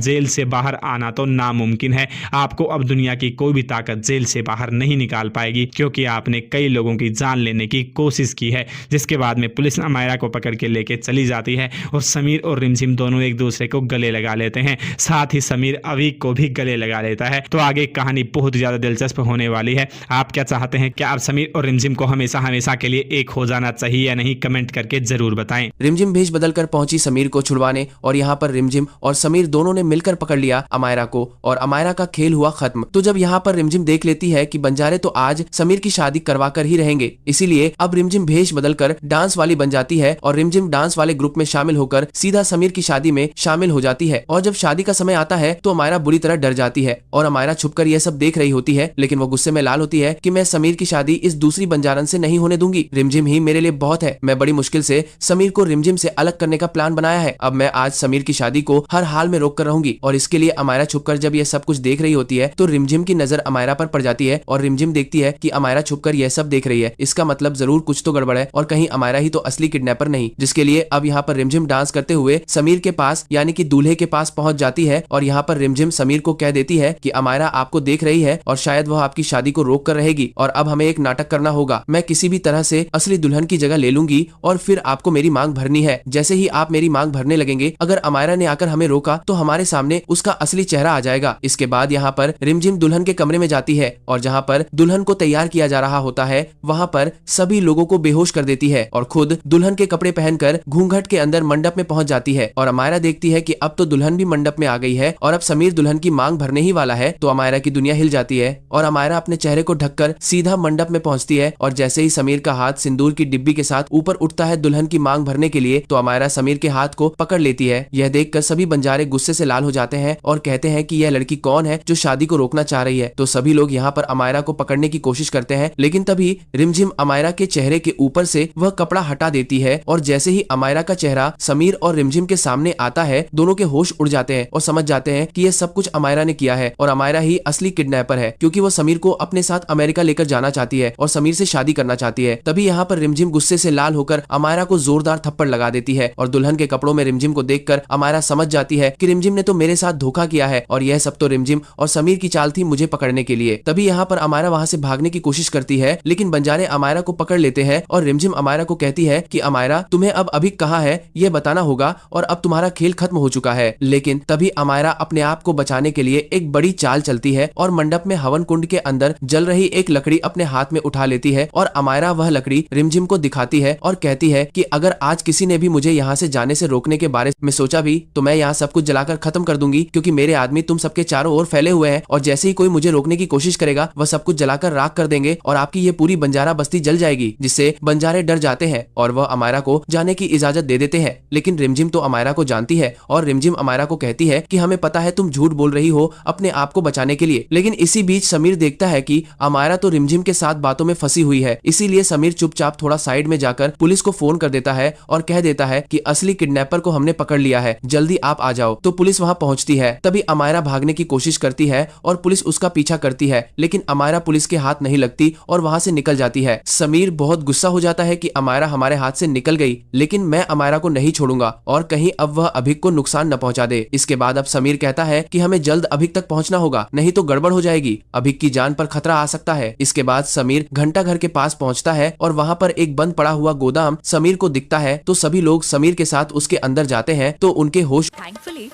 Jail से बाहर आना तो नामुमकिन है। आपको अब दुनिया की कोई भी ताकत जेल से बाहर नहीं निकाल पाएगी, क्योंकि आपने कई लोगों की जान लेने की कोशिश की है। जिसके बाद में पुलिस अमायरा को पकड़ के लेके चली जाती है और समीर और रिमझिम दोनों एक दूसरे को गले लगा लेते हैं। साथ ही समीर अवीक को भी गले लगा लेता है। तो आगे कहानी बहुत ज्यादा दिलचस्प होने वाली है। आप क्या चाहते हैं? क्या अब समीर और रिमझिम को हमेशा हमेशा के लिए एक हो जाना चाहिए या नहीं? कमेंट करके जरूर बताएं। रिमझिम भेष बदलकर पहुंची समीर को छुड़वाने और यहाँ पर रिमझिम और समीर दोनों ने मिलकर पकड़ लिया अमायरा को और अमायरा का खेल हुआ खत्म। तो जब यहाँ पर रिमझिम देख लेती है कि बंजारे तो आज समीर की शादी करवा कर ही रहेंगे, इसीलिए अब रिमझिम भेष बदलकर डांस वाली बन जाती है और रिमझिम डांस वाले ग्रुप में शामिल होकर सीधा समीर की शादी में शामिल हो जाती है। और जब शादी का समय आता है तो अमायरा बुरी तरह डर जाती है और अमायरा छुपकर यह सब देख रही होती है, लेकिन वो गुस्से में लाल होती है कि मैं समीर की शादी इस दूसरी बंजारन से नहीं होने दूंगी। रिमझिम ही मेरे लिए बहुत है। मैं बड़ी मुश्किल से समीर को रिमझिम से अलग करने का प्लान बनाया है। अब मैं आज समीर की शादी को हर हाल में रोक कर रहूंगी। और इसके लिए अमायरा छुपकर जब यह सब कुछ देख रही होती है तो रिमझिम की नजर अमायरा पर पड़ जाती है और रिमझिम देखती है कि अमायरा छुपकर यह सब देख रही है। इसका मतलब जरूर कुछ तो गड़बड़ है और कहीं अमायरा ही तो असली किडनैपर नहीं। जिसके लिए अब यहाँ पर रिमझिम डांस करते हुए समीर के पास यानी कि दूल्हे के पास पहुंच जाती है और यहाँ पर रिमझिम समीर को कह देती है कि अमायरा आपको देख रही है और शायद वह आपकी शादी को रोक कर रहेगी और अब हमें एक नाटक करना होगा। मैं किसी भी तरह से असली दुल्हन की जगह ले लूंगी और फिर आपको मेरी मांग भरनी है। जैसे ही आप मेरी मांग भरने लगेंगे, अगर अमायरा ने आकर हमें रोका तो हमारे सामने उसका असली चेहरा आ जाएगा। इसके बाद यहाँ पर रिमझिम दुल्हन के कमरे में जाती है और जहाँ पर दुल्हन को तैयार किया जा रहा होता है वहाँ पर सभी लोगों को बेहोश कर देती है और खुद दुल्हन के कपड़े पहनकर घूंघट के अंदर मंडप में पहुंच जाती है। और अमायरा देखती है कि अब तो दुल्हन भी मंडप में आ गई है और अब समीर दुल्हन की मांग भरने ही वाला है। तो अमायरा की दुनिया हिल जाती है और अमायरा अपने चेहरे को ढककर सीधा मंडप में पहुंचती है और जैसे ही समीर का हाथ सिंदूर की डिब्बी के साथ ऊपर उठता है दुल्हन की मांग भरने के लिए, तो अमायरा समीर के हाथ को पकड़ लेती है। यह देखकर सभी बंजारे गुस्से से लाल हो जाते हैं और कहते हैं कि यह लड़की कौन है जो शादी को रोकना चाह रही है। तो सभी लोग यहाँ पर अमायरा को पकड़ने की कोशिश करते हैं, लेकिन तभी रिमझिम अमायरा के चेहरे के ऊपर से वह कपड़ा हटा देती है और जैसे ही अमायरा का चेहरा समीर और रिमझिम के सामने आता है, दोनों के होश उड़ जाते हैं और समझ जाते हैं कि यह सब कुछ अमायरा ने किया है और अमायरा ही असली किडनैपर है, क्योंकि वो समीर को अपने साथ अमेरिका लेकर जाना चाहती है और समीर से शादी करना चाहती है। तभी यहाँ पर रिमझिम गुस्से से लाल होकर अमायरा को जोरदार थप्पड़ लगा देती है और दुल्हन के कपड़ों में रिमझिम को देखकर अमायरा समझ जाती है कि रिमझिम ने तो मेरे साथ धोखा किया है और यह सब तो रिमझिम और समीर की चाल थी मुझे पकड़ने के लिए। तभी यहाँ पर अमायरा वहाँ से भागने की कोशिश करती है, लेकिन बंजारे अमायरा को पकड़ लेते हैं और रिमझिम अमायरा को कहती है कि अमायरा तुम्हें अब अभी कहाँ है यह बताना होगा और अब तुम्हारा खेल खत्म हो चुका है। लेकिन तभी अमायरा अपने आप को बचाने के लिए एक बड़ी चाल चलती है और मंडप में हवन कुंड के अंदर जल रही एक लकड़ी अपने हाथ में उठा लेती है और अमायरा वह लकड़ी रिमझिम को दिखाती है और कहती है कि अगर आज किसी ने भी मुझे यहाँ से जाने से रोकने के बारे में सोचा भी तो मैं यहाँ सब कुछ जलाकर खत्म कर दूंगी, क्योंकि मेरे आदमी तुम सबके चारों ओर फैले हुए हैं और जैसे ही कोई मुझे रोकने की कोशिश करेगा वह सब कुछ जलाकर राख कर देंगे और आपकी ये पूरी बंजारा बस्ती जल जाएगी। जिससे बंजारे डर जाते हैं और वह अमायरा को जाने की इजाजत दे देते हैं। लेकिन रिमझिम तो अमायरा को जानती है और रिमझिम अमायरा को कहती है कि हमें पता है तुम झूठ बोल रही हो अपने आप को बचाने के लिए। लेकिन इसी बीच समीर देखता है कि अमायरा तो रिमझिम के साथ बातों में फंसी हुई है, इसीलिए समीर चुपचाप थोड़ा साइड में जाकर पुलिस को फोन कर देता है और कह देता है कि असली किडनैपर को हमने पकड़ लिया है, जल्दी आप आ जाओ। तो पुलिस वहां पहुंचती है। तभी अमायरा भागने की कोशिश करती है और पुलिस उसका पीछा करती है, लेकिन अमायरा पुलिस के हाथ नहीं लगती और वहां से निकल जाती है। समीर बहुत गुस्सा हो जाता है कि अमायरा हमारे हाथ से निकल गई, लेकिन मैं अमायरा को नहीं छोड़ूंगा और कहीं अब वह अभिक को नुकसान न पहुंचा दे। इसके बाद अब समीर कहता है कि हमें जल्द अभिक तक पहुंचना होगा, नहीं तो गड़बड़ हो जाएगी, अभिक की जान पर खतरा आ सकता है। इसके बाद समीर घंटा घर के पास पहुंचता है और वहां पर एक बंद पड़ा हुआ गोदाम समीर को दिखता है। तो सभी लोग समीर के साथ उसके अंदर जाते हैं तो उनके होश थैंकफुली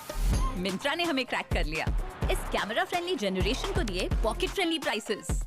मिंत्रा ने हमें क्रैक कर लिया। इस कैमरा फ्रेंडली जनरेशन को दिए pocket friendly prices.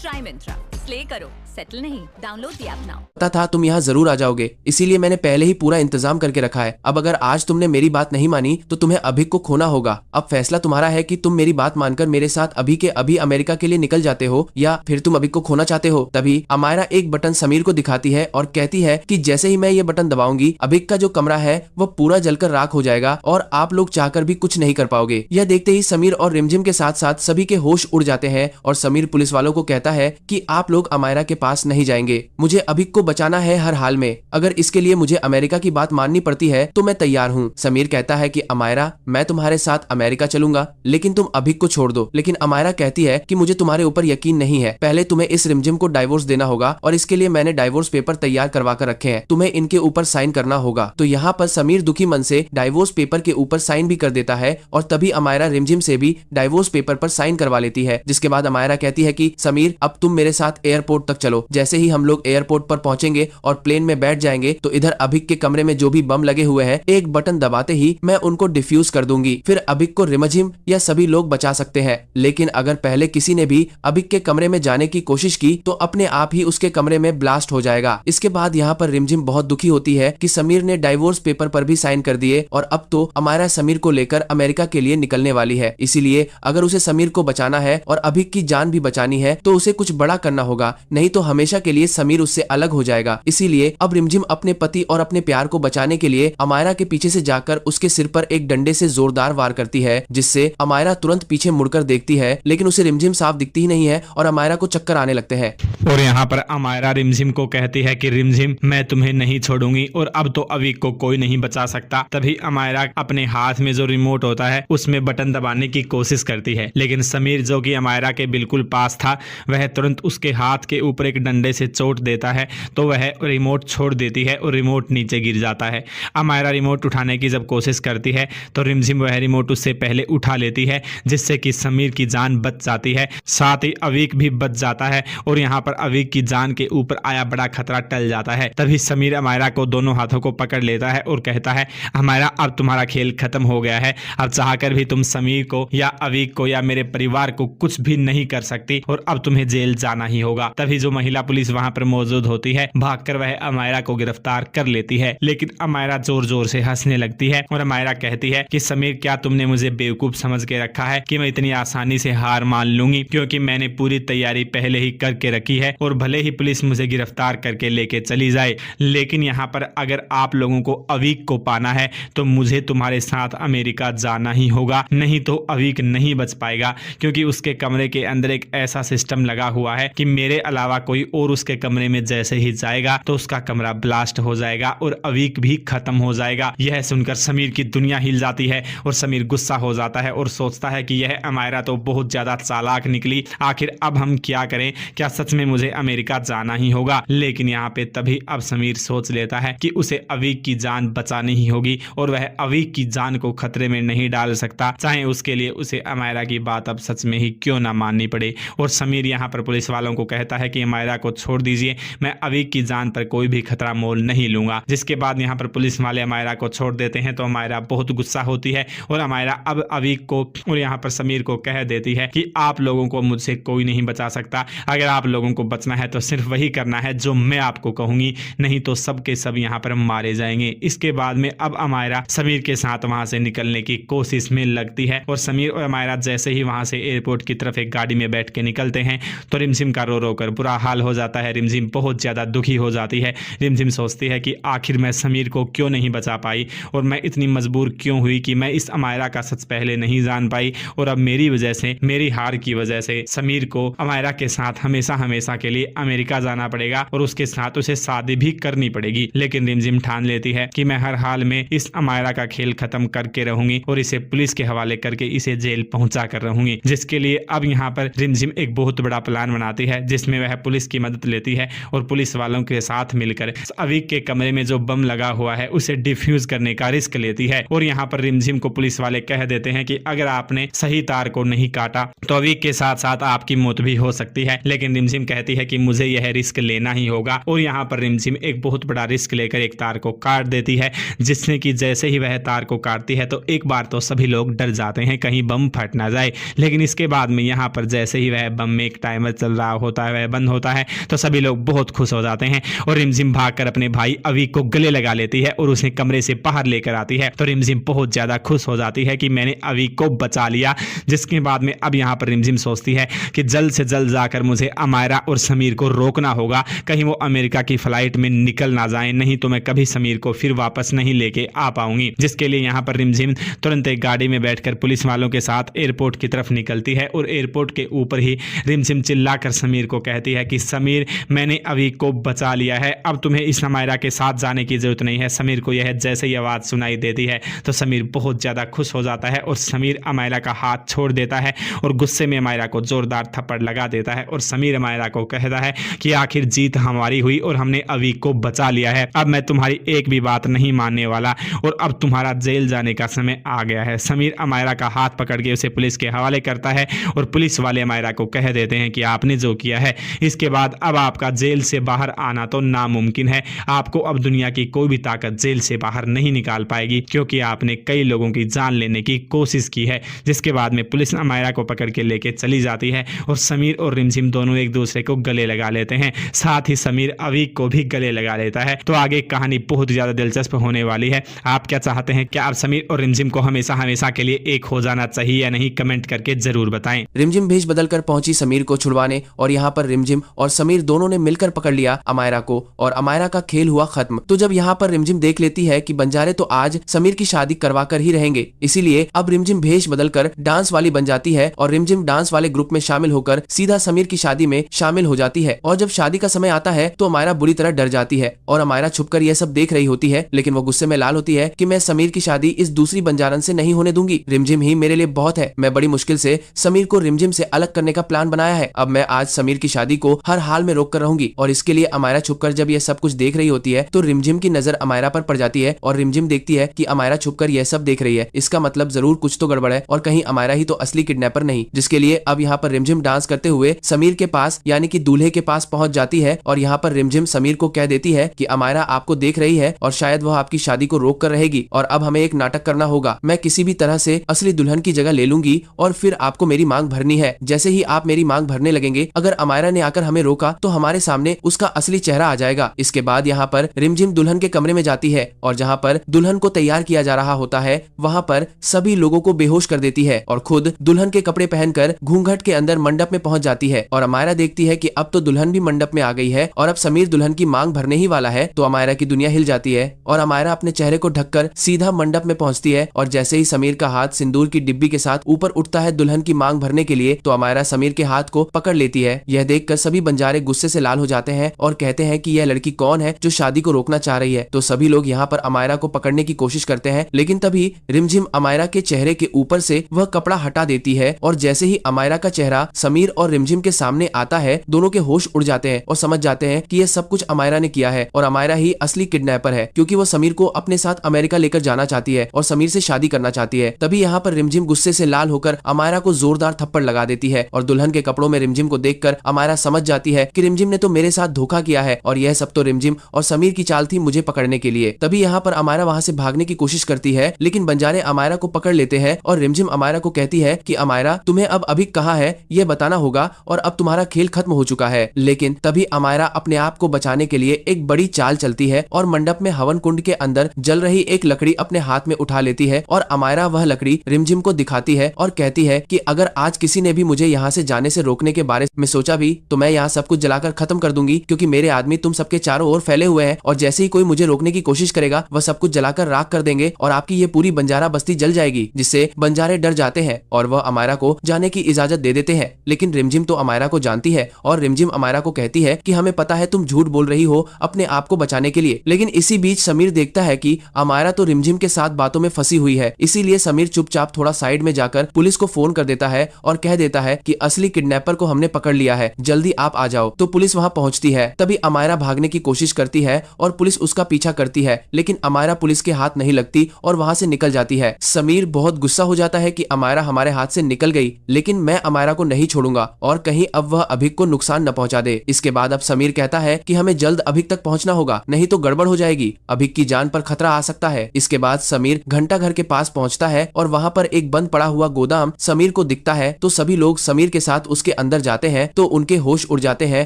Try Myntra, play करो, सेटल नहीं। Download the app now. पता था तुम यहाँ जरूर आ जाओगे, इसीलिए मैंने पहले ही पूरा इंतजाम करके रखा है। अब अगर आज तुमने मेरी बात नहीं मानी तो तुम्हें अभिक को खोना होगा। अब फैसला तुम्हारा है कि तुम मेरी बात मानकर मेरे साथ अभी के अभी अमेरिका के लिए निकल जाते हो या फिर तुम अभिक को खोना चाहते हो। तभी अमायरा एक बटन समीर को दिखाती है और कहती है कि जैसे ही मैं ये बटन दबाऊंगी अभिक का जो कमरा है वो पूरा जलकर राख हो जाएगा और आप लोग चाहकर भी कुछ नहीं कर पाओगे। यह देखते ही समीर और रिमझिम के साथ साथ सभी के होश उड़ जाते हैं और समीर पुलिस वालों को कहता है कि आप लोग अमायरा के पास नहीं जाएंगे। मुझे अभिक को बचाना है हर हाल में। अगर इसके लिए मुझे अमेरिका की बात माननी पड़ती है तो मैं तैयार हूँ। समीर कहता है कि अमायरा, मैं तुम्हारे साथ अमेरिका चलूंगा, लेकिन तुम अभिक को छोड़ दो। लेकिन अमायरा कहती है कि मुझे तुम्हारे ऊपर यकीन नहीं है। पहले तुम्हें इस रिमझिम को डाइवोर्स देना होगा और इसके लिए मैंने डाइवोर्स पेपर तैयार करवा कर रखे हैं। तुम्हें इनके ऊपर साइन करना होगा। तो यहाँ पर समीर दुखी मन से डाइवोर्स पेपर के ऊपर साइन भी कर देता है और तभी अमायरा रिमझिम से भी डाइवोर्स पेपर पर साइन करवा लेती है। जिसके बाद अमायरा कहती है कि समीर, अब तुम मेरे साथ एयरपोर्ट तक चलो। जैसे ही हम लोग एयरपोर्ट पर पहुंचेंगे और प्लेन में बैठ जाएंगे तो इधर अभिक के कमरे में जो भी बम लगे हुए हैं, एक बटन दबाते ही मैं उनको डिफ्यूज कर दूंगी। फिर अभिक को रिमझिम या सभी लोग बचा सकते हैं। लेकिन अगर पहले किसी ने भी अभिक के कमरे में जाने की कोशिश की तो अपने आप ही उसके कमरे में ब्लास्ट हो जाएगा। इसके बाद यहाँ पर रिमझिम बहुत दुखी होती है कि समीर ने डाइवोर्स पेपर पर भी साइन कर दिए और अब तो अमायरा समीर को लेकर अमेरिका के लिए निकलने वाली है। इसीलिए अगर उसे समीर को बचाना है और अभिक की जान भी बचानी है तो उसे कुछ बड़ा करना होगा, नहीं तो हमेशा के लिए समीर उससे अलग हो जाएगा। इसीलिए अब रिमझिम अपने पति और अपने प्यार को बचाने के लिए अमायरा के पीछे से जाकर उसके सिर पर एक डंडे से जोरदार वार करती है, जिससे अमायरा तुरंत पीछे मुड़कर देखती है, लेकिन उसे रिमझिम साफ दिखती ही नहीं है और अमायरा को चक्कर आने लगते हैं। और यहाँ पर अमायरा रिमझिम को कहती है कि रिमझिम, मैं तुम्हें नहीं छोड़ूंगी और अब तो अभिक को कोई नहीं बचा सकता। तभी अमायरा अपने हाथ में जो रिमोट होता है उसमें बटन दबाने की कोशिश करती है, लेकिन समीर जो कि अमायरा के बिल्कुल पास था वह तुरंत उसके हाथ के ऊपर एक डंडे से चोट देता है तो वह रिमोट छोड़ देती है और रिमोट नीचे गिर जाता है। अमायरा रिमोट उठाने की जब कोशिश करती है तो रिमझिम वह रिमोट उससे पहले उठा लेती है, जिससे कि समीर की जान बच जाती है, साथ ही अभिक भी बच जाता है और यहाँ पर अभिक की जान के ऊपर आया बड़ा खतरा टल जाता है। तभी समीर अमायरा को दोनों हाथों को पकड़ लेता है और कहता है, अमायरा, अब तुम्हारा खेल खत्म हो गया है। अब चाहकर भी तुम समीर को या अभिक को या मेरे परिवार को कुछ भी नहीं कर सकती और अब तुम्हें जेल जाना ही होगा। तभी जो महिला पुलिस वहां पर मौजूद होती है भागकर वह अमायरा को गिरफ्तार कर लेती है, लेकिन अमायरा जोर जोर से हंसने लगती है और अमायरा कहती है कि समीर, क्या तुमने मुझे बेवकूफ समझ के रखा है कि मैं इतनी आसानी से हार मान लूंगी? क्योंकि मैंने पूरी तैयारी पहले ही करके रखी है और भले ही पुलिस मुझे गिरफ्तार करके लेके चली जाए, लेकिन यहाँ पर अगर आप लोगों को अभिक को पाना है तो मुझे तुम्हारे साथ अमेरिका जाना ही होगा, नहीं तो अभिक नहीं बच पाएगा। क्योंकि उसके कमरे के अंदर एक ऐसा सिस्टम लगा हुआ है कि मेरे अलावा कोई और उसके कमरे में जैसे ही जाएगा तो उसका कमरा ब्लास्ट हो जाएगा और अभिक भी खत्म हो जाएगा। यह सुनकर समीर की दुनिया हिल जाती है और समीर गुस्सा हो जाता है और सोचता है कि यह अमायरा तो बहुत ज्यादा चालाक निकली, आखिर अब हम क्या करें? क्या सच में मुझे अमेरिका जाना ही होगा? लेकिन यहाँ पे तभी अब समीर सोच लेता है कि उसे अभिक की जान बचानी ही होगी और वह अभिक की जान को खतरे में नहीं डाल सकता, चाहे उसके लिए उसे अमायरा की बात अब सच में ही क्यों ना माननी पड़े। और समीर यहाँ पर पुलिस वालों को कहता है कि अमायरा को छोड़ दीजिए, मैं अभिक की जान पर कोई भी खतरा मोल नहीं लूंगा। जिसके बाद यहाँ पर पुलिस वाले अमायरा को छोड़ देते हैं तो अमायरा बहुत गुस्सा होती है और अमायरा अब अभिक को और यहाँ पर समीर को कह देती है कि आप लोगों को मुझसे कोई नहीं बचा सकता। अगर आप लोगों को बचना है तो सिर्फ वही करना है जो मैं आपको कहूंगी, नहीं तो सबके सब यहाँ पर मारे जाएंगे। इसके बाद में अब अमायरा समीर के साथ वहां से निकलने की कोशिश में लगती है और समीर और अमायरा जैसे ही वहां से एयरपोर्ट की तरफ एक गाड़ी में बैठ के निकलते हैं तो रिमझिम का रो रो कर बुरा हाल हो जाता है। रिमझिम बहुत ज्यादा दुखी हो जाती है। रिमझिम सोचती है कि आखिर मैं समीर को क्यों नहीं बचा पाई और मैं इतनी मजबूर क्यों हुई कि मैं इस अमायरा का सच पहले नहीं जान पाई और अब मेरी वजह से, मेरी हार की वजह से समीर को अमायरा के साथ हमेशा हमेशा के लिए अमेरिका जाना पड़ेगा और उसके साथ उसे शादी भी करनी पड़ेगी। लेकिन रिमझिम ठान लेती है कि मैं हर हाल में इस अमायरा का खेल खत्म करके रहूंगी और इसे पुलिस के हवाले करके इसे जेल पहुंचा कर रहूंगी। जिसके लिए अब यहाँ पर रिमझिम एक बहुत बड़ा प्लान बनाती है जिसमें वह पुलिस की मदद लेती है और पुलिस वालों के साथ मिलकर अभिक के कमरे में जो बम लगा हुआ है उसे डिफ्यूज करने का रिस्क लेती है। और यहाँ पर रिमझिम को पुलिस वाले कह देते हैं कि अगर आपने सही तार को नहीं काटा तो अभिक के साथ साथ आपकी मौत भी हो सकती है। लेकिन रिमझिम कहती है कि मुझे यह रिस्क लेना ही होगा और यहाँ पर रिमझिम एक बहुत बड़ा रिस्क लेकर एक तार को काट देती है, जिससे कि जैसे ही वह तार को काटती है तो एक बार तो सभी लोग डर जाते हैं कहीं बम फट ना जाए। लेकिन इसके बाद में यहाँ पर जैसे ही वह बम में एक टाइमर चल रहा होता है, वह बंद होता है तो सभी लोग बहुत खुश हो जाते हैं और रिमझिम भागकर अपने भाई अभिक को गले लगा लेती है और उसे कमरे से बाहर लेकर आती है। तो रिमझिम बहुत ज्यादा खुश हो जाती है कि मैंने अभिक को बचा लिया। जिसके बाद में अब यहाँ पर रिमझिम सोचती है कि जल्द से जल्द जाकर मुझे अमायरा और समीर को रोकना होगा, कहीं वो अमेरिका की फ्लाइट में निकल ना जाए, नहीं तो मैं कभी समीर को फिर वापस नहीं लेके आ पाऊंगी। जिसके लिए यहाँ पर रिमझिम तुरंत एक गाड़ी में बैठकर पुलिस वालों के साथ एयरपोर्ट की तरफ निकलती है और एयरपोर्ट के ऊपर ही रिमझिम चिल्लाकर समीर को कहती है कि समीर, मैंने अभी को बचा लिया है, अब तुम्हें इस अमायरा के साथ जाने की जरूरत नहीं है। समीर को यह जैसे ही आवाज़ सुनाई देती है तो समीर बहुत ज़्यादा खुश हो जाता है और समीर अमायरा का हाथ छोड़ देता है और गुस्से में अमायरा को जोरदार थप्पड़ लगा देता है और समीर अमायरा को कहता है कि आखिर जीत हमारी हुई और हमने अभी को बचा लिया है। अब मैं तुम्हारी एक भी बात नहीं मानने वाला और अब तुम्हारा जेल जाने का समय आ गया है। समीर अमायरा का हाथ पकड़ के उसे पुलिस के हवाले करता है और पुलिस वाले अमायरा को कह देते हैं कि आपने जो किया है इसके बाद अब आपका जेल से बाहर आना तो नामुमकिन है। आपको अब दुनिया की कोई भी ताकत जेल से बाहर नहीं निकाल पाएगी क्योंकि आपने कई लोगों की जान लेने की कोशिश की है। जिसके बाद में पुलिस अमायरा को पकड़ के लेके चली जाती है और समीर और रिमझिम दोनों एक दूसरे को गले लगा लेते हैं। साथ ही समीर अवीक को भी गले लगा लेता है। तो आगे कहानी बहुत ज्यादा दिलचस्प होने वाली है। आप क्या चाहते हैं, क्या आप समीर और रिमझिम को हमेशा हमेशा के लिए एक हो जाना चाहिए या नहीं, कमेंट करके जरूर बताएं। रिमझिम भेष बदलकर पहुंची समीर को छुड़वाने और यहाँ पर रिमझिम और समीर दोनों ने मिलकर पकड़ लिया अमायरा को और अमायरा का खेल हुआ खत्म। तो जब यहाँ पर रिमझिम देख लेती है कि बंजारे तो आज समीर की शादी करवा कर ही रहेंगे, इसीलिए अब रिमझिम भेष बदलकर डांस वाली बन जाती है और रिमझिम डांस वाले ग्रुप में शामिल होकर सीधा समीर की शादी में शामिल हो जाती है। और जब शादी का समय आता है तो अमायरा बुरी तरह डर जाती है और अमायरा छुपकर यह सब देख रही होती है, लेकिन वो गुस्से में लाल होती है कि मैं समीर की शादी इस दूसरी बंजारन से नहीं होने दूंगी। रिमझिम ही मेरे लिए बहुत है। मैं बड़ी मुश्किल से समीर को रिमझिम से अलग करने का प्लान बनाया है। अब मैं आज समीर की शादी को हर हाल में रोक कर रहूंगी। और इसके लिए अमायरा छुपकर जब यह सब कुछ देख रही होती है तो रिमझिम की नजर अमायरा पर पड़ जाती है और रिमझिम देखती है कि अमायरा छुपकर यह सब देख रही है। इसका मतलब जरूर कुछ तो गड़बड़ है और कहीं अमायरा ही तो असली किडनैपर नहीं। जिसके लिए अब यहाँ पर रिमझिम डांस करते हुए समीर के पास यानी कि दूल्हे के पास पहुंच जाती है और यहाँ पर रिमझिम समीर को कह देती है कि अमायरा आपको देख रही है और शायद वह आपकी शादी को रोक कर रहेगी और अब हमें एक नाटक करना होगा। मैं किसी भी तरह से असली दुल्हन की जगह ले लूंगी और फिर आपको मेरी मांग भरनी है। जैसे ही आप मेरी मांग भरने लगेंगे, अगर अमायरा ने आकर हमें रोका तो हमारे सामने उसका असली चेहरा आ जाएगा। इसके बाद यहाँ पर रिमझिम दुल्हन के कमरे में जाती है और जहाँ पर दुल्हन को तैयार किया जा रहा होता है वहाँ पर सभी लोगों को बेहोश कर देती है और खुद दुल्हन के कपड़े पहनकर घूंघट के अंदर मंडप में पहुंच जाती है। और अमायरा देखती है कि अब तो दुल्हन भी मंडप में आ गई है और अब समीर दुल्हन की मांग भरने ही वाला है। तो अमायरा की दुनिया हिल जाती है और अमायरा अपने चेहरे को ढककर सीधा मंडप में पहुंचती है और जैसे ही समीर का हाथ सिंदूर की डिब्बी के साथ ऊपर उठता है दुल्हन की मांग भरने के लिए, तो अमायरा समीर के हाथ को पकड़ लेती है। यह देखकर सभी बंजारे गुस्से से लाल हो जाते हैं और कहते हैं कि यह लड़की कौन है जो शादी को रोकना चाह रही है। तो सभी लोग यहाँ पर अमायरा को पकड़ने की कोशिश करते हैं, लेकिन तभी रिमझिम अमायरा के चेहरे के ऊपर से वह कपड़ा हटा देती है और जैसे ही अमायरा का चेहरा समीर और रिमझिम के सामने आता है, दोनों के होश उड़ जाते हैं और समझ जाते हैं कि यह सब कुछ अमायरा ने किया है और अमायरा ही असली किडनैपर है, क्योंकि वो समीर को अपने साथ अमेरिका लेकर जाना चाहती है और समीर से शादी करना चाहती है। तभी यहाँ पर रिमझिम गुस्से से लाल होकर अमायरा को जोरदार थप्पड़ लगा देती है और दुल्हन के कपड़ों में रिमझिम को देखकर अमायरा समझ जाती है कि रिमझिम ने तो मेरे साथ धोखा किया है और यह सब तो रिमझिम और समीर की चाल थी मुझे पकड़ने के लिए। तभी यहाँ पर अमायरा वहाँ से भागने की कोशिश करती है, लेकिन बंजारे अमायरा को पकड़ लेते हैं और रिमझिम अमायरा को कहती है कि अमायरा, तुम्हें अब अभी कहाँ है यह बताना होगा और अब तुम्हारा खेल खत्म हो चुका है। लेकिन तभी अमायरा अपने आप को बचाने के लिए एक बड़ी चाल चलती है और मंडप में हवन कुंड के अंदर जल रही एक लकड़ी अपने हाथ में उठा लेती है और अमायरा वह लकड़ी रिमझिम को दिखाती है और कहती है कि अगर आज किसी ने भी मुझे यहाँ से जाने से रोकने के बारे में सोचा भी तो मैं यहाँ सब कुछ जलाकर खत्म कर दूंगी, क्योंकि मेरे आदमी तुम सबके चारों ओर फैले हुए हैं और जैसे ही कोई मुझे रोकने की कोशिश करेगा वह सब कुछ जलाकर राख कर देंगे और आपकी ये पूरी बंजारा बस्ती जल जाएगी। जिससे बंजारे डर जाते हैं और वह अमायरा को जाने की इजाजत दे देते हैं। लेकिन रिमझिम तो अमायरा को जानती है और रिमझिम अमायरा को कहती है कि हमें पता है तुम झूठ बोल रही हो अपने आप को बचाने के लिए। लेकिन इसी बीच समीर देखता है कि अमायरा तो रिमझिम के साथ बातों में फंसी हुई है, इसीलिए समीर चुपचाप थोड़ा साइड में जाकर पुलिस को फोन कर देता है और कह देता है कि असली किडनैपर को हमने पकड़ लिया है, जल्दी आप आ जाओ। तो पुलिस वहां पहुंचती है। तभी अमायरा भागने की कोशिश करती है और पुलिस उसका पीछा करती है, लेकिन अमायरा पुलिस के हाथ नहीं लगती और वहां से निकल जाती है। समीर बहुत गुस्सा हो जाता है कि अमायरा हमारे हाथ से निकल गई, लेकिन मैं अमायरा को नहीं छोड़ूंगा और कहीं अब वह अभिक को नुकसान न पहुंचा दे। इसके बाद अब समीर कहता है कि हमें जल्द अभिक तक पहुंचना होगा, नहीं तो गड़बड़ हो जाएगी, अभिक की जान पर खतरा आ सकता है। इसके बाद समीर घंटा घर के पास पहुंचता है और वहां पर एक बंद पड़ा हुआ गोदाम समीर को दिखता है। तो सभी लोग समीर के साथ उसके अंदर जाते हैं तो उनके होश उड़ जाते हैं,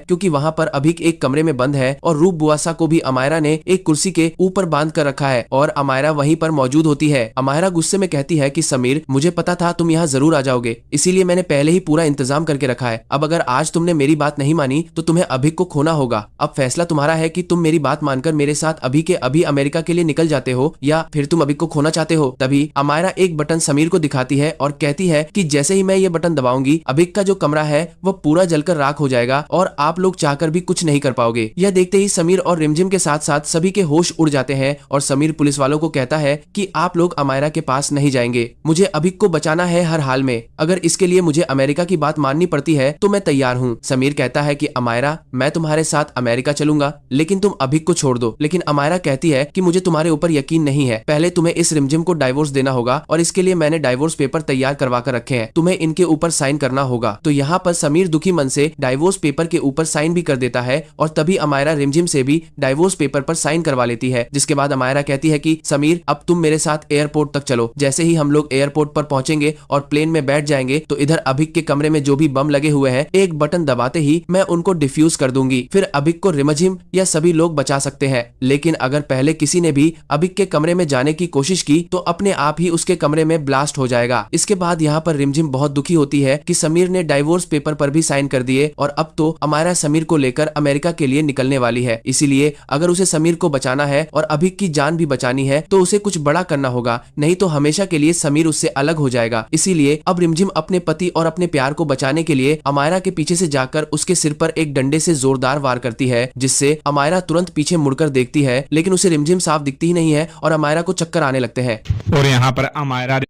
क्योंकि वहां पर अभिक एक कमरे में बंद है और रूप बुआसा को भी अमायरा ने एक कुर्सी के ऊपर बांध कर रखा है और अमायरा वहीं पर मौजूद होती है। अमायरा गुस्से में कहती है कि समीर, मुझे पता था तुम यहाँ जरूर आ जाओगे, इसीलिए मैंने पहले ही पूरा इंतजाम करके रखा है। अब अगर आज तुमने मेरी बात नहीं मानी तो तुम्हें अभिक को खोना होगा। अब फैसला तुम्हारा है कि तुम मेरी बात मानकर मेरे साथ अभी के अभी अमेरिका के लिए निकल जाते हो या फिर तुम अभिक को खोना चाहते हो। तभी अमायरा एक बटन समीर को दिखाती है और कहती है कि जैसे ही मैं ये बटन दबाऊंगी अभिक का जो कमरा है वो पूरा जलकर राख हो जाएगा जाएगा और आप लोग चाहकर भी कुछ नहीं कर पाओगे। यह देखते ही समीर और रिमझिम के साथ साथ सभी के होश उड़ जाते हैं और समीर पुलिस वालों को कहता है कि आप लोग अमायरा के पास नहीं जाएंगे, मुझे अभिक को बचाना है हर हाल में, अगर इसके लिए मुझे अमेरिका की बात माननी पड़ती है तो मैं तैयार हूँ। समीर कहता है कि अमायरा, मैं तुम्हारे साथ अमेरिका चलूंगा लेकिन तुम अभिक को छोड़ दो। लेकिन अमायरा कहती है कि मुझे तुम्हारे ऊपर यकीन नहीं है, पहले तुम्हें इस रिमझिम को डाइवोर्स देना होगा और इसके लिए मैंने डाइवोर्स पेपर तैयार करवा कर रखे हैं, तुम्हें इनके ऊपर साइन करना होगा। तो यहाँ पर समीर दुखी मन से डाइवोर्स पेपर के ऊपर साइन भी कर देता है और तभी अमायरा रिमझिम से भी डाइवोर्स पेपर पर साइन करवा लेती है। जिसके बाद अमायरा कहती है कि समीर, अब तुम मेरे साथ एयरपोर्ट तक चलो। जैसे ही हम लोग एयरपोर्ट पर पहुंचेंगे और प्लेन में बैठ जाएंगे तो इधर अभिक के कमरे में जो भी बम लगे हुए हैं, एक बटन दबाते ही मैं उनको डिफ्यूज कर दूंगी, फिर अभिक को रिमझिम या सभी लोग बचा सकते हैं। लेकिन अगर पहले किसी ने भी अभिक के कमरे में जाने की कोशिश की तो अपने आप ही उसके कमरे में ब्लास्ट हो जाएगा। इसके बाद यहाँ पर रिमझिम बहुत दुखी होती है कि समीर ने डाइवोर्स पेपर पर भी साइन कर दिए और अब तो अमायरा समीर को लेकर अमेरिका के लिए निकलने वाली है। इसीलिए अगर उसे समीर को बचाना है और अभिक की जान भी बचानी है तो उसे कुछ बड़ा करना होगा, नहीं तो हमेशा के लिए समीर उससे अलग हो जाएगा। इसीलिए अब रिमझिम अपने पति और अपने प्यार को बचाने के लिए अमायरा के पीछे से जाकर उसके सिर पर एक डंडे से जोरदार वार करती है, जिससे अमायरा तुरंत पीछे मुड़कर देखती है लेकिन उसे रिमझिम साफ दिखती ही नहीं है और अमायरा को चक्कर आने लगते हैं। और यहाँ पर अमायरा,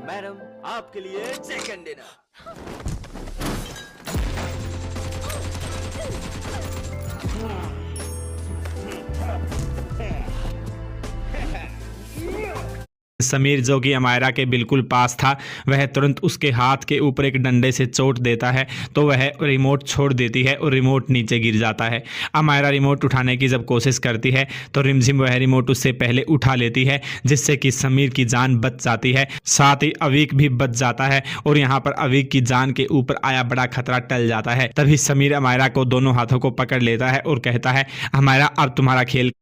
मैडम, आपके लिए चिकन डिनर। समीर जो कि अमायरा के बिल्कुल पास था, वह तुरंत उसके हाथ के ऊपर एक डंडे से चोट देता है तो वह रिमोट छोड़ देती है और रिमोट नीचे गिर जाता है। अमायरा रिमोट उठाने की जब कोशिश करती है तो रिमझिम वह रिमोट उससे पहले उठा लेती है, जिससे कि समीर की जान बच जाती है, साथ ही अवीक भी बच जाता है और यहाँ पर अवीक की जान के ऊपर आया बड़ा खतरा टल जाता है। तभी समीर अमायरा को दोनों हाथों को पकड़ लेता है और कहता है, अमायरा, अब तुम्हारा खेल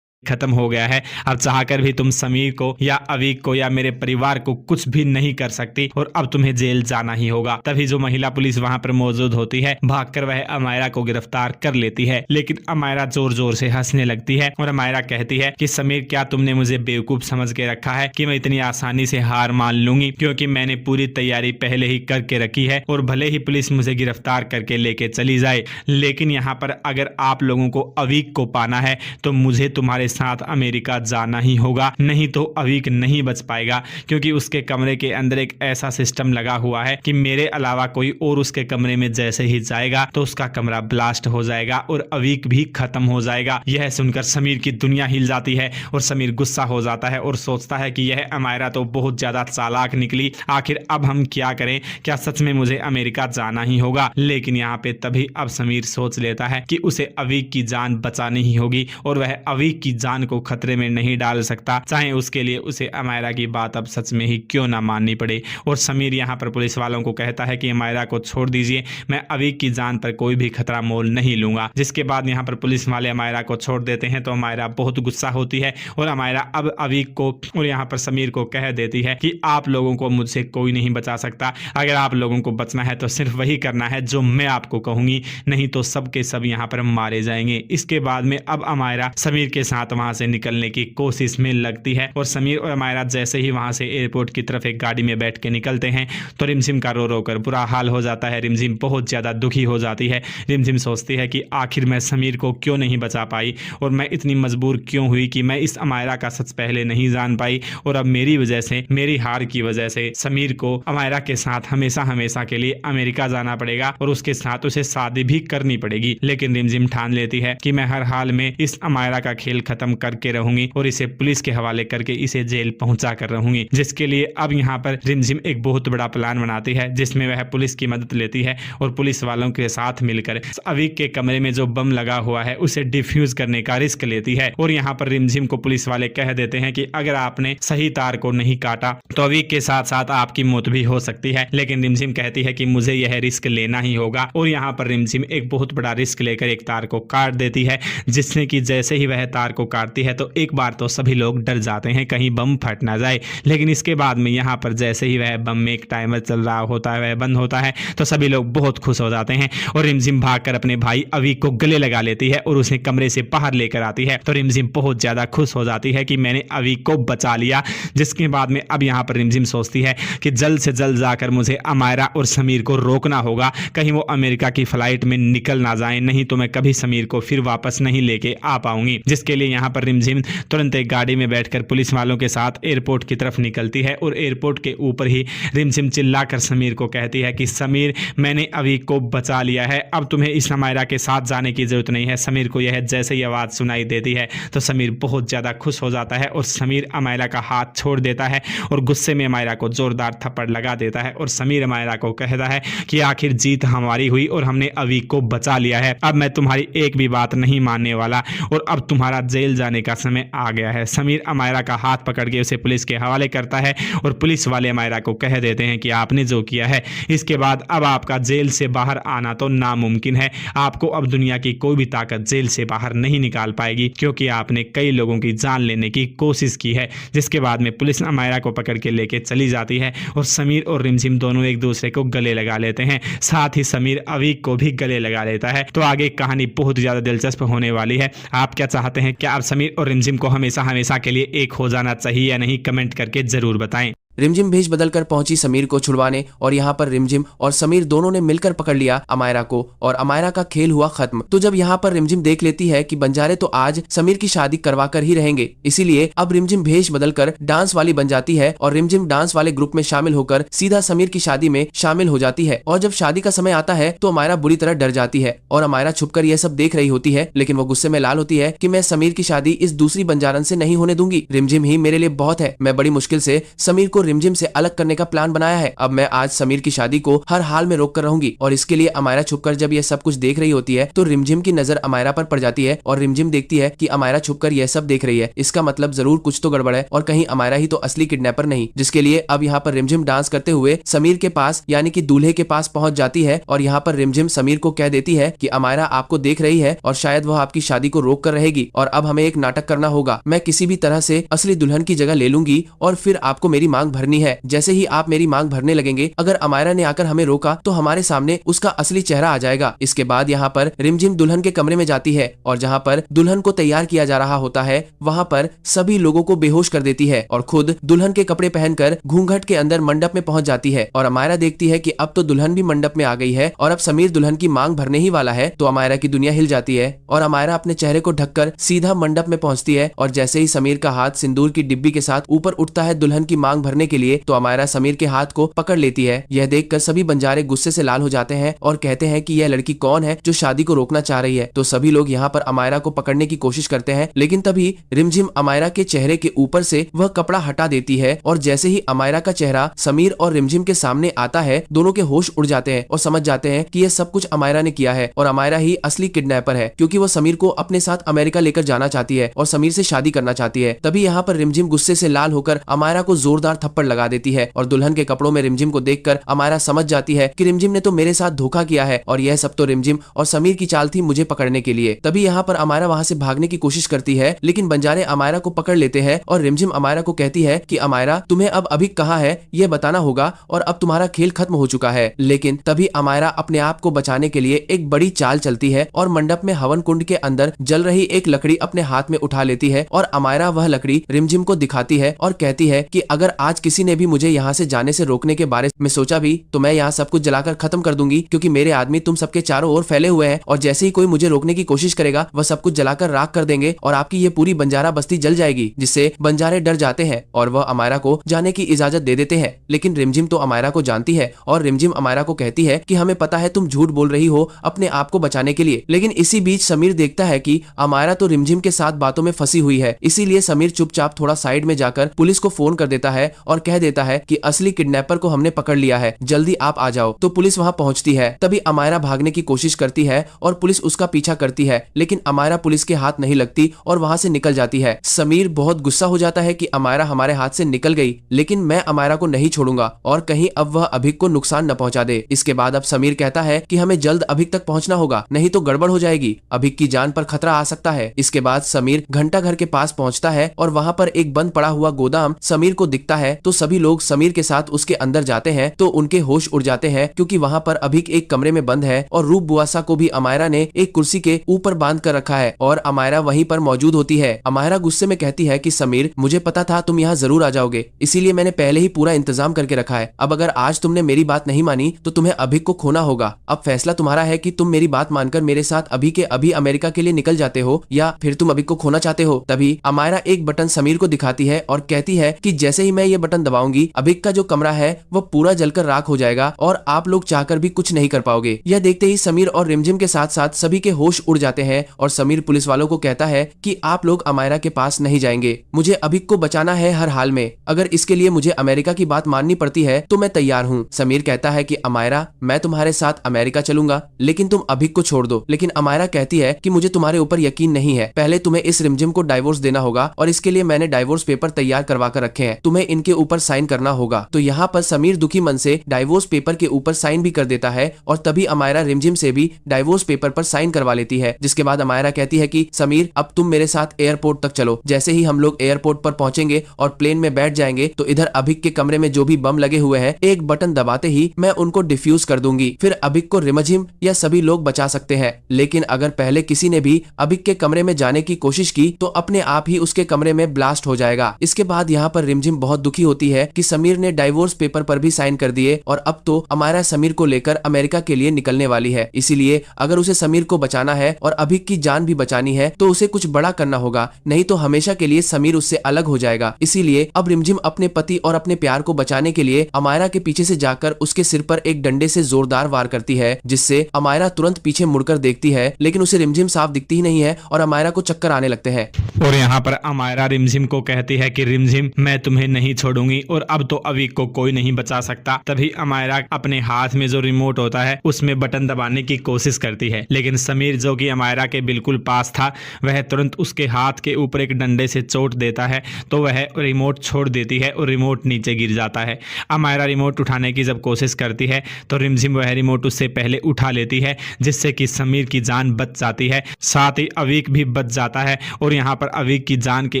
खत्म हो गया है, अब चाहकर भी तुम समीर को या अवीक को या मेरे परिवार को कुछ भी नहीं कर सकती और अब तुम्हें जेल जाना ही होगा। तभी जो महिला पुलिस वहां पर मौजूद होती है, भागकर वह अमायरा को गिरफ्तार कर लेती है। लेकिन अमायरा जोर जोर से हंसने लगती है और अमायरा कहती है कि समीर, क्या तुमने मुझे बेवकूफ समझ के रखा है कि मैं इतनी आसानी से हार मान लूंगी, क्योंकि मैंने पूरी तैयारी पहले ही करके रखी है और भले ही पुलिस मुझे गिरफ्तार करके लेके चली जाए, लेकिन यहाँ पर अगर आप लोगों को अवीक को पाना है तो मुझे तुम्हारे साथ अमेरिका जाना ही होगा, नहीं तो अवीक नहीं बच पाएगा, क्योंकि उसके कमरे के अंदर एक ऐसा सिस्टम लगा हुआ है कि मेरे अलावा कोई और उसके कमरे में जैसे ही जाएगा तो उसका कमरा ब्लास्ट हो जाएगा और अवीक भी खत्म हो जाएगा। यह सुनकर समीर की दुनिया हिल जाती है और समीर गुस्सा हो जाता है और सोचता है कि यह अमायरा तो बहुत ज्यादा चालाक निकली, आखिर अब हम क्या करें, क्या सच में मुझे अमेरिका जाना ही होगा। लेकिन यहाँ पे तभी अब समीर सोच लेता है कि उसे अवीक की जान बचानी ही होगी और वह अवीक की जान को खतरे में नहीं डाल सकता, चाहे उसके लिए उसे अमायरा की बात अब सच में ही क्यों ना माननी पड़े। और समीर यहाँ पर पुलिस वालों को कहता है कि अमायरा को छोड़ दीजिए, मैं अवीक की जान पर कोई भी खतरा मोल नहीं लूंगा। जिसके बाद यहाँ पर पुलिस वाले अमायरा को छोड़ देते हैं तो अमायरा बहुत गुस्सा होती है और अमायरा अब अवीक को और यहाँ पर समीर को कह देती है कि आप लोगों को मुझसे कोई नहीं बचा सकता, अगर आप लोगों को बचना है तो सिर्फ वही करना है जो मैं आपको कहूंगी, नहीं तो सब के सब यहाँ पर मारे जाएंगे। इसके बाद में अब अमायरा समीर के साथ वहां से निकलने की कोशिश में लगती है और समीर और अमायरा जैसे ही वहां से एयरपोर्ट की तरफ एक गाड़ी में बैठ के निकलते हैं तो रिमझिम का रो रो कर बुरा हाल हो जाता है। रिमझिम बहुत ज्यादा दुखी हो जाती है। रिमझिम सोचती है कि आखिर मैं समीर को क्यों नहीं बचा पाई और मैं इतनी मजबूर क्यों हुई कि मैं इस अमायरा का सच पहले नहीं जान पाई और अब मेरी वजह से, मेरी हार की वजह से समीर को अमायरा के साथ हमेशा हमेशा के लिए अमेरिका जाना पड़ेगा और उसके साथ उसे शादी भी करनी पड़ेगी। लेकिन रिमझिम ठान लेती है कि मैं हर हाल में इस अमायरा का खेल खत्म करके रहूंगी और इसे पुलिस के हवाले करके इसे जेल पहुंचा कर रहूंगी। जिसके लिए अब यहाँ पर रिमझिम एक बहुत बड़ा प्लान बनाती है, जिसमें वह पुलिस की मदद लेती है और पुलिस वालों के साथ मिलकर अवीक के कमरे में जो बम लगा हुआ है उसे डिफ्यूज करने का रिस्क लेती है। और यहाँ पर रिमझिम को पुलिस वाले कह देते हैं कि अगर आपने सही तार को नहीं काटा तो अवीक के साथ साथ आपकी मौत भी हो सकती है। लेकिन रिमझिम कहती है कि मुझे यह रिस्क लेना ही होगा और यहाँ पर रिमझिम एक बहुत बड़ा रिस्क लेकर एक तार को काट देती है, जिससे कि जैसे ही वह तार को काटती है तो एक बार तो सभी लोग डर जाते हैं कहीं बम फट ना जाए, लेकिन इसके बाद में यहाँ पर जैसे ही वह बम में एक टाइमर चल रहा होता है, वह बंद होता है तो सभी लोग बहुत खुश हो जाते हैं और रिमझिम भागकर अपने भाई अवी को गले लगा लेती है और उसे कमरे से बाहर लेकर आती है। तो रिमझिम बहुत ज्यादा खुश हो जाती है कि मैंने अवी को बचा लिया। जिसके बाद में अब यहाँ पर रिमझिम सोचती है कि जल्द से जल्द जाकर मुझे अमायरा और समीर को रोकना होगा, कहीं वो अमेरिका की फ्लाइट में निकल ना जाए, नहीं तो मैं कभी समीर को फिर वापस नहीं लेके आ पाऊंगी। जिसके लिए यहाँ पर रिमझिम तुरंत एक गाड़ी में बैठकर पुलिस वालों के साथ एयरपोर्ट की तरफ निकलती है और एयरपोर्ट के ऊपर ही रिमझिम चिल्लाकर समीर को कहती है कि समीर, मैंने अवी को बचा लिया है, अब तुम्हें इस अमायरा के साथ जाने की जरूरत नहीं है। समीर को यह जैसे ही आवाज सुनाई देती है तो समीर बहुत ज्यादा खुश हो जाता है और समीर अमायरा का हाथ छोड़ देता है और गुस्से में अमायरा को जोरदार थप्पड़ लगा देता है और समीर अमायरा को कहता है कि आखिर जीत हमारी हुई और हमने अवी को बचा लिया है, अब मैं तुम्हारी एक भी बात नहीं मानने वाला और अब तुम्हारा जेल जाने का समय आ गया है। समीर अमायरा का हाथ पकड़ के उसे पुलिस के हवाले करता है और पुलिस वाले अमायरा को कह देते हैं कि आपने जो किया है इसके बाद अब आपका जेल से बाहर आना तो नामुमकिन है, आपको अब दुनिया की कोई भी ताकत जेल से बाहर नहीं निकाल पाएगी क्योंकि आपने कई लोगों की जान लेने की कोशिश की है। जिसके बाद में पुलिस अमायरा को पकड़ के लेके चली जाती है और समीर और रिमझिम दोनों एक दूसरे को गले लगा लेते हैं, साथ ही समीर अवी को भी गले लगा लेता है। तो आगे कहानी बहुत ज्यादा दिलचस्प होने वाली है। आप क्या चाहते हैं, क्या आप समीर और रिमझिम को हमेशा हमेशा के लिए एक हो जाना चाहिए या नहीं, कमेंट करके जरूर बताएं। रिमझिम भेष बदलकर पहुंची समीर को छुड़वाने और यहाँ पर रिमझिम और समीर दोनों ने मिलकर पकड़ लिया अमायरा को और अमायरा का खेल हुआ खत्म। तो जब यहाँ पर रिमझिम देख लेती है कि बंजारे तो आज समीर की शादी करवा कर ही रहेंगे, इसीलिए अब रिमझिम भेष बदलकर डांस वाली बन जाती है और रिमझिम डांस वाले ग्रुप में शामिल होकर सीधा समीर की शादी में शामिल हो जाती है। और जब शादी का समय आता है तो अमायरा बुरी तरह डर जाती है और अमायरा छुपकर यह सब देख रही होती है, लेकिन वो गुस्से में लाल होती है कि मैं समीर की शादी इस दूसरी बंजारन से नहीं होने दूंगी। रिमझिम ही मेरे लिए बहुत है, मैं बड़ी मुश्किल से समीर को रिमझिम से अलग करने का प्लान बनाया है। अब मैं आज समीर की शादी को हर हाल में रोक कर रहूंगी। और इसके लिए अमायरा छुपकर जब यह सब कुछ देख रही होती है तो रिमझिम की नजर अमायरा पर पड़ जाती है और रिमझिम देखती है कि अमायरा छुपकर यह सब देख रही है, इसका मतलब जरूर कुछ तो गड़बड़ है और कहीं अमायरा ही तो असली किडनैपर नहीं। जिसके लिए अब यहाँ पर रिमझिम डांस करते हुए समीर के पास यानी कि दूल्हे के पास पहुंच जाती है और यहाँ पर रिमझिम समीर को कह देती है कि अमायरा आपको देख रही है और शायद वह आपकी शादी को रोक कर रहेगी और अब हमें एक नाटक करना होगा। मैं किसी भी तरह से असली दुल्हन की जगह ले लूंगी और फिर आपको मेरी मांग भरनी है। जैसे ही आप मेरी मांग भरने लगेंगे, अगर अमायरा ने आकर हमें रोका तो हमारे सामने उसका असली चेहरा आ जाएगा। इसके बाद यहाँ पर रिमझिम दुल्हन के कमरे में जाती है और जहाँ पर दुल्हन को तैयार किया जा रहा होता है वहाँ पर सभी लोगों को बेहोश कर देती है और खुद दुल्हन के कपड़े पहनकर घूंघट के अंदर मंडप में पहुंच जाती है। और अमायरा देखती है कि अब तो दुल्हन भी मंडप में आ गई है और अब समीर दुल्हन की मांग भरने ही वाला है। तो अमायरा की दुनिया हिल जाती है और अमायरा अपने चेहरे को ढककर सीधा मंडप में पहुंचती है और जैसे ही समीर का हाथ सिंदूर की डिब्बी के साथ ऊपर उठता है दुल्हन की मांग भरने के लिए, तो अमायरा समीर के हाथ को पकड़ लेती है। यह देखकर सभी बंजारे गुस्से से लाल हो जाते हैं और कहते हैं कि यह लड़की कौन है जो शादी को रोकना चाह रही है। तो सभी लोग यहाँ पर अमायरा को पकड़ने की कोशिश करते हैं, लेकिन तभी रिमझिम अमायरा के चेहरे के ऊपर से वह कपड़ा हटा देती है और जैसे ही अमायरा का चेहरा समीर और रिमझिम के सामने आता है, दोनों के होश उड़ जाते हैं और समझ जाते हैं कि यह सब कुछ अमायरा ने किया है और अमायरा ही असली किडनैपर है, क्योंकि वो समीर को अपने साथ अमेरिका लेकर जाना चाहती है और समीर से शादी करना चाहती है। तभी यहाँ पर रिमझिम गुस्से से लाल होकर अमायरा को जोरदार थप्पड़ लगा देती है और दुल्हन के कपड़ों में रिमझिम को देखकर अमायरा समझ जाती है कि रिमझिम ने तो मेरे साथ धोखा किया है और यह सब तो रिमझिम और समीर की चाल थी मुझे पकड़ने के लिए। तभी यहाँ पर अमायरा वहाँ से भागने की कोशिश करती है, लेकिन बंजारे अमायरा को पकड़ लेते हैं और रिमझिम अमायरा को कहती है कि अमायरा तुम्हें अब अभी कहाँ है यह बताना होगा और अब तुम्हारा खेल खत्म हो चुका है। लेकिन तभी अमायरा अपने आप को बचाने के लिए एक बड़ी चाल चलती है और मंडप में हवन कुंड के अंदर जल रही एक लकड़ी अपने हाथ में उठा लेती है और अमायरा वह लकड़ी रिमझिम को दिखाती है और कहती है कि अगर आज किसी ने भी मुझे यहाँ से जाने से रोकने के बारे में सोचा भी तो मैं यहाँ सब कुछ जलाकर खत्म कर दूंगी, क्योंकि मेरे आदमी तुम सबके चारों ओर फैले हुए हैं और जैसे ही कोई मुझे रोकने की कोशिश करेगा वह सब कुछ जलाकर राख कर देंगे और आपकी ये पूरी बंजारा बस्ती जल जाएगी। जिससे बंजारे डर जाते हैं और वह अमायरा को जाने की इजाजत दे देते हैं। लेकिन रिमझिम तो अमायरा को जानती है और रिमझिम अमायरा को कहती है कि हमें पता है तुम झूठ बोल रही हो अपने आप को बचाने के लिए। लेकिन इसी बीच समीर देखता है कि अमायरा तो रिमझिम के साथ बातों में फंसी हुई है, इसीलिए समीर चुपचाप थोड़ा साइड में जाकर पुलिस को फोन कर देता है और कह देता है कि असली किडनैपर को हमने पकड़ लिया है, जल्दी आप आ जाओ। तो पुलिस वहां पहुंचती है। तभी अमायरा भागने की कोशिश करती है और पुलिस उसका पीछा करती है, लेकिन अमायरा पुलिस के हाथ नहीं लगती और वहां से निकल जाती है। समीर बहुत गुस्सा हो जाता है कि अमायरा हमारे हाथ से निकल गई, लेकिन मैं अमायरा को नहीं छोड़ूंगा और कहीं अब वह अभिक को नुकसान न पहुंचा दे। इसके बाद अब समीर कहता है कि हमें जल्द अभिक तक पहुंचना होगा, नहीं तो गड़बड़ हो जाएगी, अभिक की जान पर खतरा आ सकता है। इसके बाद समीर घंटा घर के पास पहुंचता है और वहां पर एक बंद पड़ा हुआ गोदाम समीर को दिखता है। तो सभी लोग समीर के साथ उसके अंदर जाते हैं तो उनके होश उड़ जाते हैं, क्योंकि वहां पर अभिक एक कमरे में बंद है और रूप बुआसा को भी अमायरा ने एक कुर्सी के ऊपर बांध कर रखा है और अमायरा वहीं पर मौजूद होती है। अमायरा गुस्से में कहती है कि समीर, मुझे पता था तुम यहाँ जरूर आ जाओगे, इसीलिए मैंने पहले ही पूरा इंतजाम करके रखा है। अब अगर आज तुमने मेरी बात नहीं मानी तो तुम्हें अभिक को खोना होगा। अब फैसला तुम्हारा है कि तुम मेरी बात मानकर मेरे साथ अभी के अभी अमेरिका के लिए निकल जाते हो या फिर तुम अभिक को खोना चाहते हो। तभी अमायरा एक बटन समीर को दिखाती है और कहती है कि जैसे ही मैं ये बटन दबाऊंगी अभिक का जो कमरा है वो पूरा जलकर राख हो जाएगा और आप लोग चाहकर भी कुछ नहीं कर पाओगे। यह देखते ही समीर और रिमझिम के साथ साथ सभी के होश उड़ जाते हैं और समीर पुलिस वालों को कहता है कि आप लोग अमायरा के पास नहीं जाएंगे, मुझे अभिक को बचाना है हर हाल में, अगर इसके लिए मुझे अमेरिका की बात माननी पड़ती है तो मैं तैयार हूँ। समीर कहता है कि अमायरा, मैं तुम्हारे साथ अमेरिका चलूंगा, लेकिन तुम अभिक को छोड़ दो। लेकिन अमायरा कहती है कि मुझे तुम्हारे ऊपर यकीन नहीं है, पहले तुम्हें इस रिमझिम को डाइवोर्स देना होगा और इसके लिए मैंने डाइवोर्स पेपर तैयार करवा कर रखे हैं, तुम्हें इनके ऊपर साइन करना होगा। तो यहाँ पर समीर दुखी मन से डाइवोर्स पेपर के ऊपर साइन भी कर देता है और तभी अमायरा रिमझिम से भी डाइवोर्स पेपर पर साइन करवा लेती है। जिसके बाद अमायरा कहती है कि समीर, अब तुम मेरे साथ एयरपोर्ट तक चलो। जैसे ही हम लोग एयरपोर्ट पर पहुंचेंगे और प्लेन में बैठ जाएंगे तो इधर अभिक के कमरे में जो भी बम लगे हुए हैं, एक बटन दबाते ही मैं उनको डिफ्यूज कर दूंगी, फिर अभिक को रिमझिम या सभी लोग बचा सकते हैं। लेकिन अगर पहले किसी ने भी अभिक के कमरे में जाने की कोशिश की तो अपने आप ही उसके कमरे में ब्लास्ट हो जाएगा। इसके बाद यहाँ पर रिमझिम बहुत दुखी होती है कि समीर ने डाइवोर्स पेपर पर भी साइन कर दिए और अब तो अमायरा समीर को लेकर अमेरिका के लिए निकलने वाली है। इसीलिए अगर उसे समीर को बचाना है और अभिक की जान भी बचानी है तो उसे कुछ बड़ा करना होगा, नहीं तो हमेशा के लिए समीर उससे अलग हो जाएगा। इसीलिए अब रिमझिम अपने पति और अपने प्यार को बचाने के लिए अमायरा के पीछे से जाकर उसके सिर पर एक डंडे से जोरदार वार करती है, जिससे अमायरा तुरंत पीछे मुड़कर देखती है, लेकिन उसे रिमझिम साफ दिखती ही नहीं है और अमायरा को चक्कर आने लगते हैं। और यहाँ पर अमायरा रिमझिम को कहती है कि रिमझिम, मैं तुम्हें नहीं छोड़ूंगी और अब तो अभिक को कोई नहीं बचा सकता। तभी अमायरा अपने हाथ में जो रिमोट होता है उसमें बटन दबाने की कोशिश करती है, लेकिन समीर जो कि अमायरा के बिल्कुल पास था वह तुरंत उसके हाथ के ऊपर एक डंडे से चोट देता है, तो वह रिमोट छोड़ देती है और रिमोट नीचे गिर जाता है। अमायरा रिमोट उठाने की जब कोशिश करती है तो रिमझिम वह रिमोट उससे पहले उठा लेती है, जिससे कि समीर की जान बच जाती है, साथ ही अभिक भी बच जाता है और यहाँ पर अभिक की जान के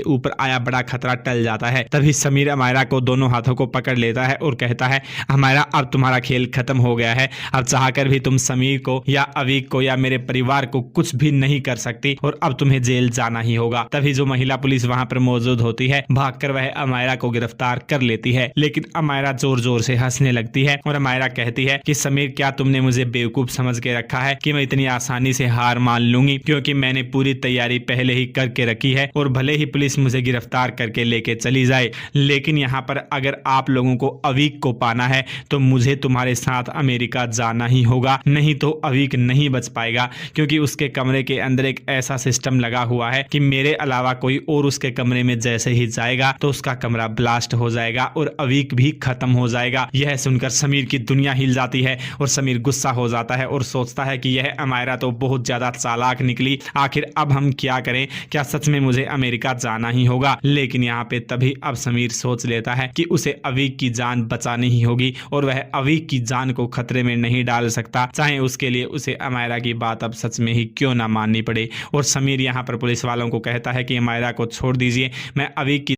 ऊपर आया बड़ा खतरा टल जाता है। तभी समीर अमायरा को दोनों हाथों को पकड़ लेता है और कहता है, अमायरा, अब तुम्हारा खेल खत्म हो गया है, अब चाहकर भी तुम समीर को या अभिक को या मेरे परिवार को कुछ भी नहीं कर सकती और अब तुम्हें जेल जाना ही होगा। तभी जो महिला पुलिस वहां पर मौजूद होती है भागकर वह अमायरा को गिरफ्तार कर लेती है, लेकिन अमायरा जोर जोर से हंसने लगती है और अमायरा कहती है कि समीर, क्या तुमने मुझे बेवकूफ समझ के रखा है कि मैं इतनी आसानी से हार मान लूंगी, क्योंकि मैंने पूरी तैयारी पहले ही करके रखी है और भले ही पुलिस मुझे गिरफ्तार करके लेके चली जाए, लेकिन यहाँ पर अगर आप लोगों को अभिक को पाना है तो मुझे तुम्हारे साथ अमेरिका जाना ही होगा, नहीं तो अभिक नहीं बच पाएगा, क्योंकि उसके कमरे के अंदर एक ऐसा सिस्टम लगा हुआ है कि मेरे अलावा कोई और उसके कमरे में जैसे ही जाएगा तो उसका कमरा ब्लास्ट हो जाएगा और अभिक भी खत्म हो जाएगा। यह सुनकर समीर की दुनिया हिल जाती है और समीर गुस्सा हो जाता है और सोचता है कि यह अमायरा तो बहुत ज्यादा चालाक निकली, आखिर अब हम क्या करें, क्या सच में मुझे अमेरिका जाना ही होगा। लेकिन यहाँ पे तभी अब समीर सोच लेता है कि उसे अभिक की जान बचानी ही होगी और वह अभिक की जान को खतरे में नहीं डाल सकता, चाहे उसके लिए उसे अमायरा की बात अब सच में ही क्यों ना माननी पड़े। और समीर यहाँ पर पुलिस वालों को कहता है कि अमायरा को छोड़ दीजिए, मैं अभिक की